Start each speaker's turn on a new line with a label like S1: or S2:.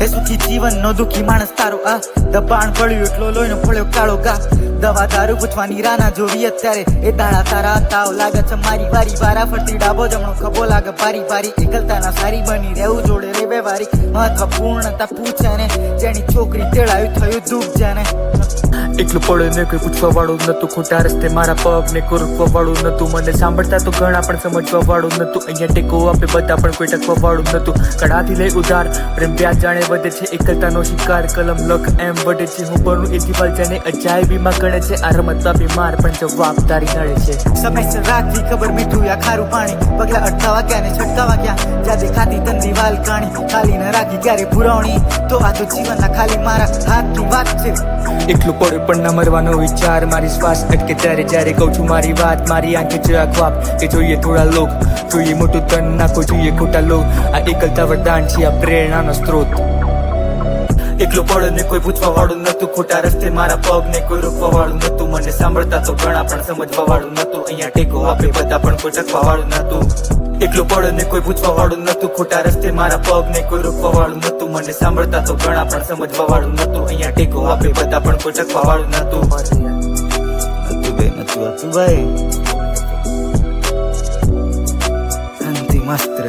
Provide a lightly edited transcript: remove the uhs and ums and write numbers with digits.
S1: એ સુખી જીવનનો દુખી માણસ તારો આ દબાણ પડ્યું એટલો લોહીનો ફળ્યો કાળો ગા દવા દારૂ પૂછવાની રાના જોવી અત્યારે એ દાડા તારા તાવ લાગે છે મારી વારી વારા ફરતી ડાબો જમણો ખભો લાગે ભારી ભારી એકલતાના સારી બની રહેવું જોડે રે વ્યવહારી મહત્વપૂર્ણતા પૂછે ને જેની છોકરી તેડાયું થયું દુઃખ જેને
S2: એકલું પડે ને કોઈ પૂછવા વાળું નતું, ખોટા રસ્તે મારા પગ ને કોઈ રોકવા વાળું નતું, મને સાંભળતા તો ઘણા પણ સમજવા વાળું નતું, અહીંયા ટેકો આપે બધા પણ કોઈ ટકવા વાળું નતું, કડાથી લઈ ઉધાર પ્રેમ વ્યાજ જાણે વધે છે, એકલતાનો શિકાર કલમ લખ એમ વડે છે, હું બનું એ દિવાલ જાણે અજાયબીમાં ગણે છે, આ રમત આપી માર પણ જવાબદારી નડે છે,
S1: સમયસર રાખવી ખબર મીઠું યા ખારું પાણી, પગલા અટકાવા ક્યાં ને છટકાવા ક્યાં, જ્યાં દેખાતી તંદી વાલ કાણી, ખાલી ન રાખી ક્યારે પુરવણી, તો આ તો જીવનના ખાલી મારા હાથની વાત છે.
S2: એકલું પડે પણ ન મરવાનો વિચાર, મારી શ્વાસ અટકે ત્યારે જ્યારે કહું છું મારી વાત, મારી આંખે જરા ખ્વાબ કે જોઈએ થોડા લોક, જોઈએ મોટું તન નાખો જોઈએ ખોટા લોક, આ એકલતા વરદાન છે આ પ્રેરણાનો સ્ત્રોત. એકલો પડે ને કોઈ પૂછવા વાળું નતું, ખોટા રસ્તે મારા પગ ને કોઈ રોકવા વાળું નતું, મને સાંભળતા તો ઘણા પણ સમજવા વાળું નતું, અહીંયા ટેકો આપે બધા પણ કોઈ ટકવા વાળું નતું. એકલો પડે ને કોઈ પૂછવા વાળું નતું, ખોટા રસ્તે મારા પગ ને કોઈ રોકવા વાળું નતું, મને સાંભળતા તો ઘણા પણ સમજવા વાળું નતું, અહીંયા ટેકો આપે બધા પણ કોઈ ટકવા વાળું નતું.
S1: નતું ભાઈ અંતિમ અસ્ત્ર.